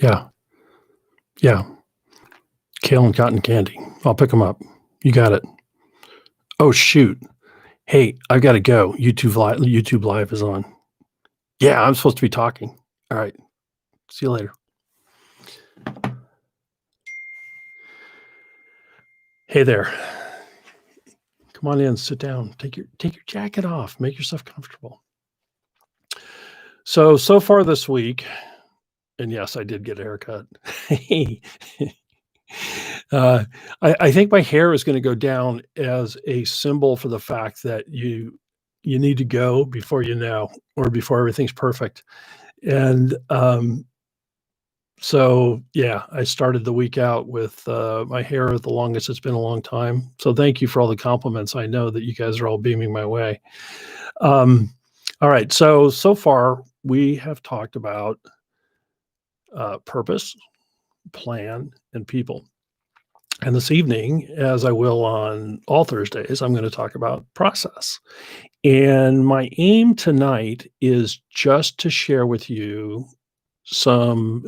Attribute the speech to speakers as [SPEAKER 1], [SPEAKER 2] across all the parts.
[SPEAKER 1] Yeah, yeah. Kale and cotton candy. I'll pick them up. You got it. Oh, shoot. Hey, I've gotta go. YouTube Live is on. Yeah, I'm supposed to be talking. Alright. See you later. Hey there. Come on in, sit down. Take your jacket off. Make yourself comfortable. So far this week, and yes, I did get a haircut. Uh, I think my hair is gonna go down as a symbol for the fact that you need to go before you know, or before everything's perfect. And, so, yeah, I started the week out with, my hair the longest it's been a long time. So thank you for all the compliments. I know that you guys are all beaming my way. Um, all right. So far we have talked about, purpose, plan, and people. And this evening, as I will on all Thursdays, I'm gonna talk about process. And my aim tonight is just to share with you some,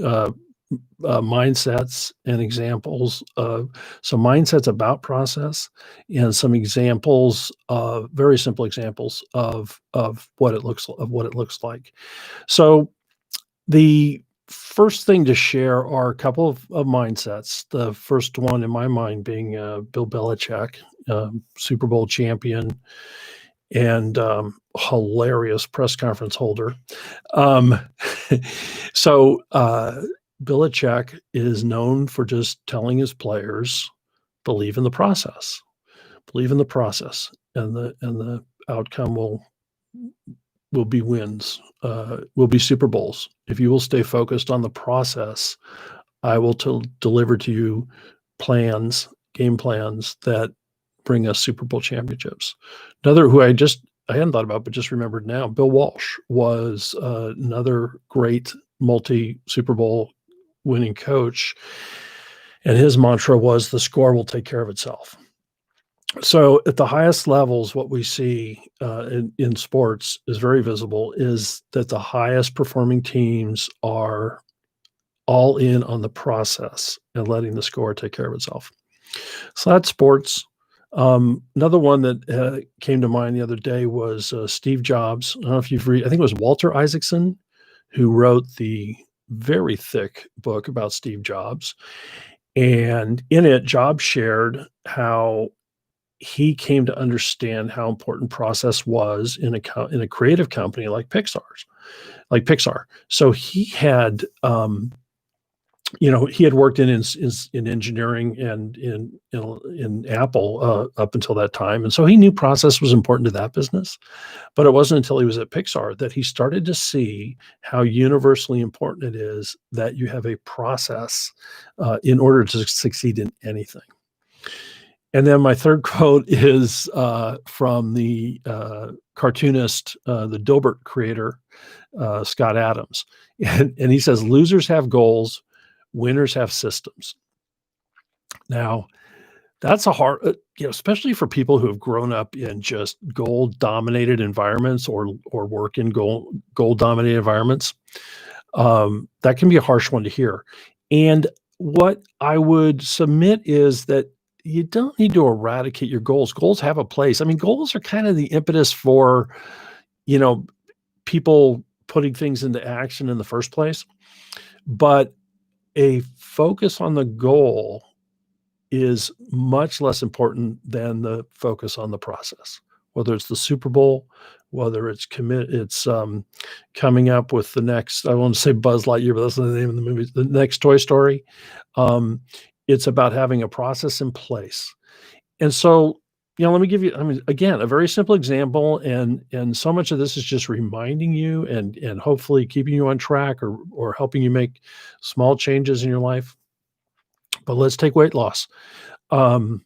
[SPEAKER 1] mindsets and examples of some mindsets about process and some examples of very simple examples of what it looks like. So the first thing to share are a couple of mindsets. The first one in my mind being Bill Belichick, Super Bowl champion and hilarious press conference holder. Um, so Belichick is known for just telling his players, "Believe in the process. Believe in the process, and the outcome will be wins, will be Super Bowls. If you will stay focused on the process, I will deliver to you game plans that bring us Super Bowl championships." Another who I hadn't thought about, but just remembered now, Bill Walsh was another great multi Super Bowl winning coach, and his mantra was the score will take care of itself. So at the highest levels, what we see in sports is very visible is that the highest performing teams are all in on the process and letting the score take care of itself. So that's sports. Another one that came to mind the other day was Steve Jobs. I don't know if you've read, I think it was Walter Isaacson who wrote the very thick book about Steve Jobs. And in it, Jobs shared how he came to understand how important process was in a creative company like Pixar. So he had he had worked in engineering and in Apple up until that time, and so he knew process was important to that business. But it wasn't until he was at Pixar that he started to see how universally important it is that you have a process in order to succeed in anything. And then my third quote is from the cartoonist, the Dilbert creator, Scott Adams, and he says, "Losers have goals, winners have systems." Now, that's a hard, especially for people who have grown up in just goal-dominated environments or work in goal-dominated environments. That can be a harsh one to hear. And what I would submit is that you don't need to eradicate your goals. Goals have a place. I mean, goals are kind of the impetus for, you know, people putting things into action in the first place. But a focus on the goal is much less important than the focus on the process. Whether it's the Super Bowl, whether it's coming up with the next, I want to say Buzz Lightyear, but that's not the name of the movie, the next Toy Story. Um, it's about having a process in place. And so, let me give you, I mean, again, a very simple example, and so much of this is just reminding you and hopefully keeping you on track or helping you make small changes in your life. But let's take weight loss. Um,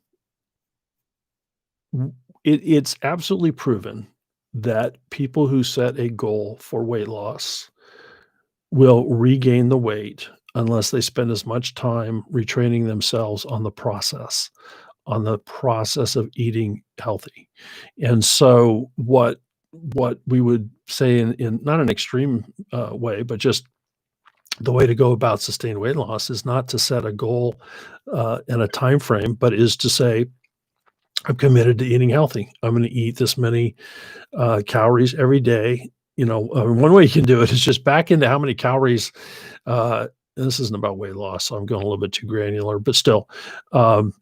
[SPEAKER 1] it's absolutely proven that people who set a goal for weight loss will regain the weight unless they spend as much time retraining themselves on the process of eating healthy. And so what we would say in not an extreme way, but just the way to go about sustained weight loss is not to set a goal and a time frame, but is to say, I'm committed to eating healthy. I'm going to eat this many calories every day. One way you can do it is just back into how many calories. This isn't about weight loss, so I'm going a little bit too granular, but still,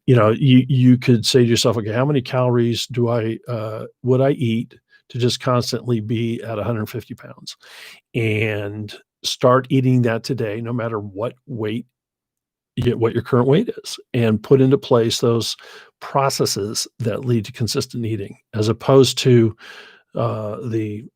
[SPEAKER 1] you could say to yourself, okay, how many calories would I eat to just constantly be at 150 pounds, and start eating that today, no matter what your current weight is, and put into place those processes that lead to consistent eating, as opposed to the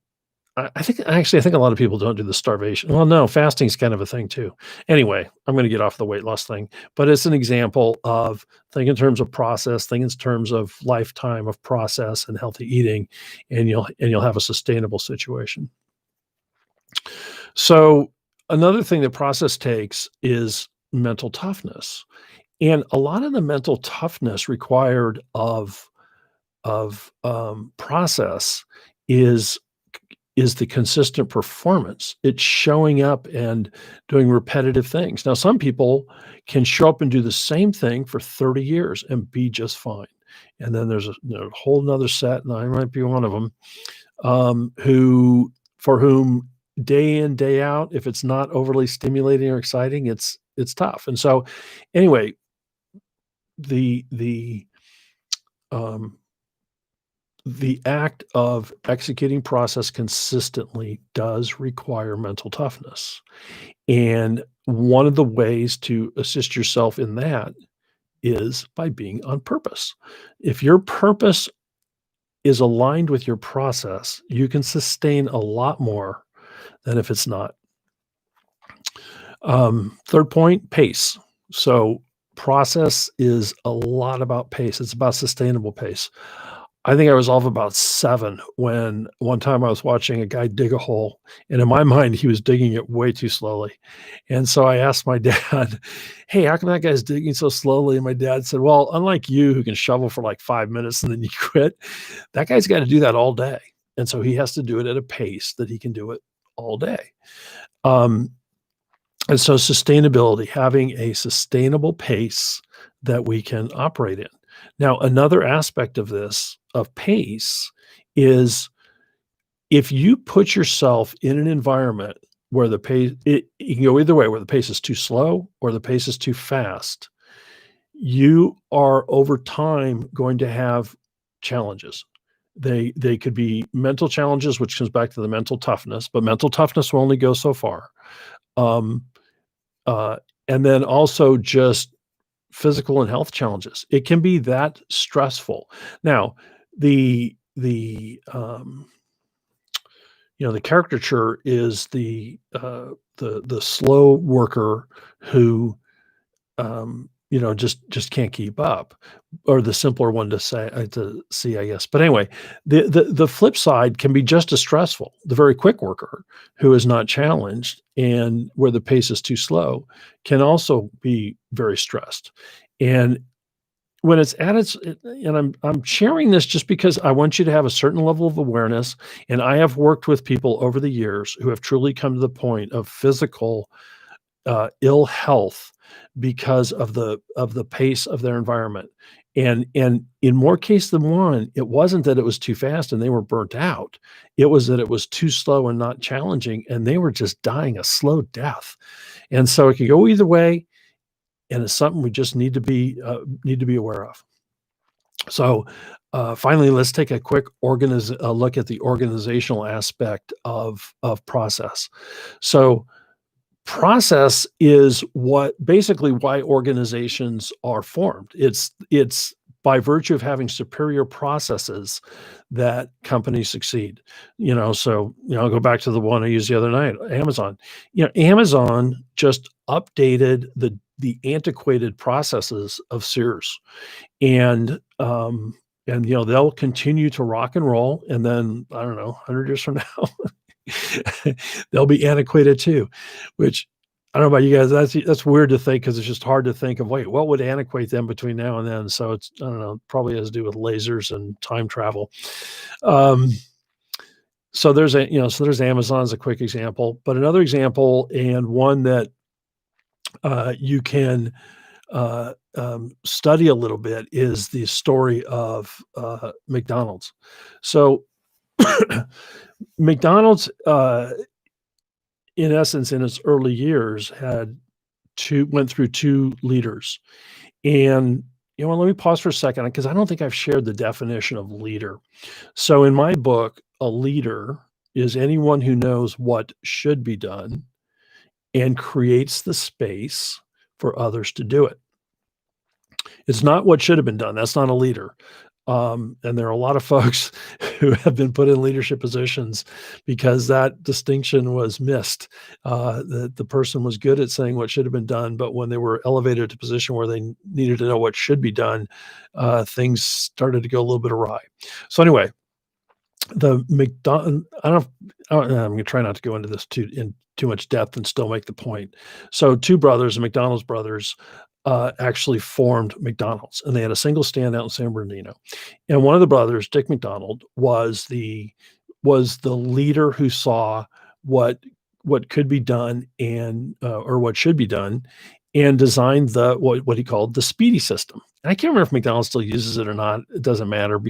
[SPEAKER 1] I think a lot of people don't do the starvation. Well, no, fasting is kind of a thing too. Anyway, I'm going to get off the weight loss thing, but it's an example of think in terms of process, think in terms of lifetime of process and healthy eating, and you'll have a sustainable situation. So another thing that process takes is mental toughness. And a lot of the mental toughness required of process is the consistent performance. It's showing up and doing repetitive things. Now, some people can show up and do the same thing for 30 years and be just fine. And then there's a whole nother set, and I might be one of them, for whom day in, day out, if it's not overly stimulating or exciting, it's tough. And so anyway, the act of executing process consistently does require mental toughness. And one of the ways to assist yourself in that is by being on purpose. If your purpose is aligned with your process, you can sustain a lot more than if it's not. Third point, pace. So process is a lot about pace. It's about sustainable pace. I think I was off about 7 when one time I was watching a guy dig a hole, and in my mind, he was digging it way too slowly. And so I asked my dad, "Hey, how come that guy's digging so slowly?" And my dad said, "Well, unlike you who can shovel for like 5 minutes and then you quit, that guy's got to do that all day. And so he has to do it at a pace that he can do it all day." Um, and so sustainability, having a sustainable pace that we can operate in. Now, another aspect of this, of pace, is if you put yourself in an environment where the pace, it can go either way, where the pace is too slow or the pace is too fast, you are over time going to have challenges. They could be mental challenges, which comes back to the mental toughness, but mental toughness will only go so far. Um, and then also just physical and health challenges. It can be that stressful. Now, the caricature is the slow worker who just can't keep up, or the simpler one to see, I guess. But anyway, the flip side can be just as stressful. The very quick worker who is not challenged and where the pace is too slow can also be very stressed. And when it's at its, and I'm sharing this just because I want you to have a certain level of awareness. And I have worked with people over the years who have truly come to the point of physical ill health because of the pace of their environment. And in more cases than one, it wasn't that it was too fast and they were burnt out. It was that it was too slow and not challenging, and they were just dying a slow death. And so it could go either way, and it's something we just need to be aware of. So finally, let's take a quick look at the organizational aspect of process. So process is basically why organizations are formed. It's by virtue of having superior processes that companies succeed. So I'll go back to the one I used the other night, Amazon. Amazon just updated the antiquated processes of Sears, and they'll continue to rock and roll, and then I don't know, 100 years from now. They'll be antiquated too, which I don't know about you guys. That's weird to think, because it's just hard to think of, wait, what would antiquate them between now and then? So it's, I don't know, probably has to do with lasers and time travel. So there's Amazon as a quick example, but another example, and one that you can study a little bit, is the story of McDonald's. So McDonald's, in essence, in its early years, went through two leaders. And let me pause for a second because I don't think I've shared the definition of leader. So in my book, a leader is anyone who knows what should be done and creates the space for others to do it. It's not what should have been done. That's not a leader. And there are a lot of folks who have been put in leadership positions because that distinction was missed. The person was good at saying what should have been done, but when they were elevated to a position where they needed to know what should be done, things started to go a little bit awry. So anyway, the McDonald, I'm going to try not to go into this in too much depth and still make the point. So two brothers, the McDonald's brothers, actually formed McDonald's, and they had a single stand out in San Bernardino. And one of the brothers, Dick McDonald, was the leader who saw what could be done and or what should be done, and designed what he called the Speedy system. And I can't remember if McDonald's still uses it or not. It doesn't matter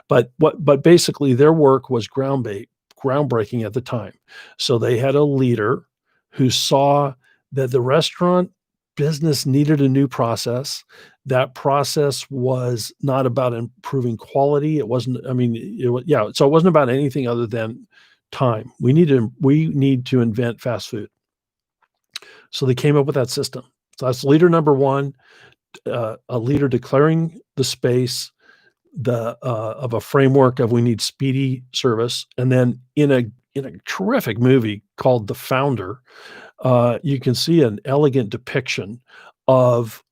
[SPEAKER 1] but basically their work was groundbreaking at the time. So they had a leader who saw that the restaurant business needed a new process. That process was not about improving quality. It wasn't, so it wasn't about anything other than time. We need to invent fast food. So they came up with that system. So that's leader number one, a leader declaring the space of a framework of we need speedy service. And then in a terrific movie called The Founder, you can see an elegant depiction of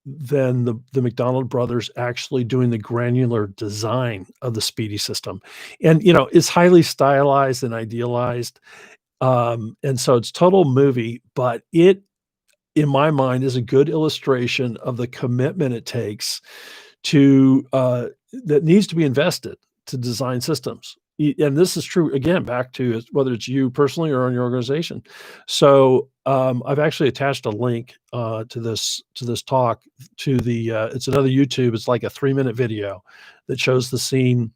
[SPEAKER 1] then the McDonald brothers actually doing the granular design of the Speedy system. And, it's highly stylized and idealized. And so it's total movie, but it, in my mind, is a good illustration of the commitment it takes that needs to be invested to design systems. And this is true, again, back to whether it's you personally or on your organization. So I've actually attached a link to this talk to it's another YouTube. It's like a 3-minute video that shows the scene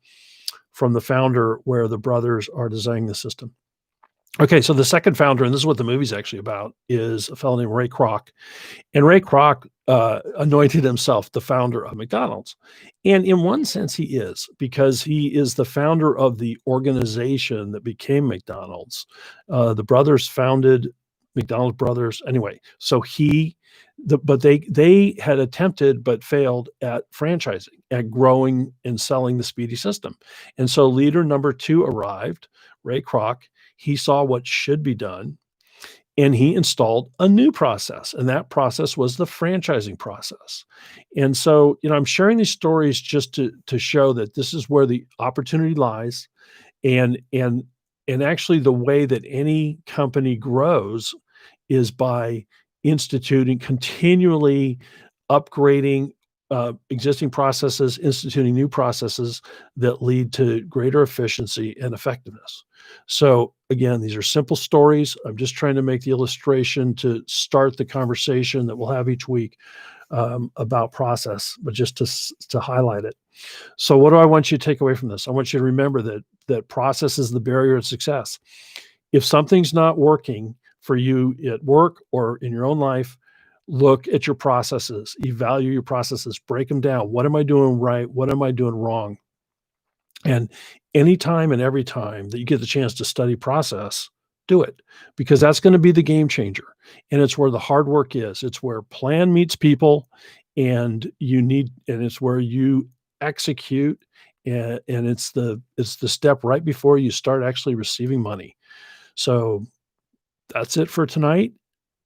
[SPEAKER 1] from The Founder where the brothers are designing the system. Okay, so the second founder, and this is what the movie's actually about, is a fellow named Ray Kroc. And Ray Kroc anointed himself the founder of McDonald's. And in one sense, he is, because he is the founder of the organization that became McDonald's. The brothers founded McDonald's Brothers. Anyway, so but they had attempted but failed at franchising, at growing and selling the Speedy system. And so leader number 2 arrived, Ray Kroc. He saw what should be done, and he installed a new process, and that process was the franchising process. And so, I'm sharing these stories just to show that this is where the opportunity lies, and actually the way that any company grows is by continually upgrading existing processes, instituting new processes that lead to greater efficiency and effectiveness. So again, these are simple stories. I'm just trying to make the illustration to start the conversation that we'll have each week about process, but just to highlight it. So what do I want you to take away from this? I want you to remember that process is the barrier to success. If something's not working for you at work or in your own life, look at your processes, evaluate your processes, break them down. What am I doing right? What am I doing wrong? And anytime and every time that you get the chance to study process, do it, because that's going to be the game changer. And it's where the hard work is. It's where plan meets people, and it's where you execute. And it's the step right before you start actually receiving money. So that's it for tonight.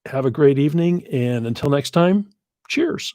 [SPEAKER 1] Have a great evening. And until next time, cheers.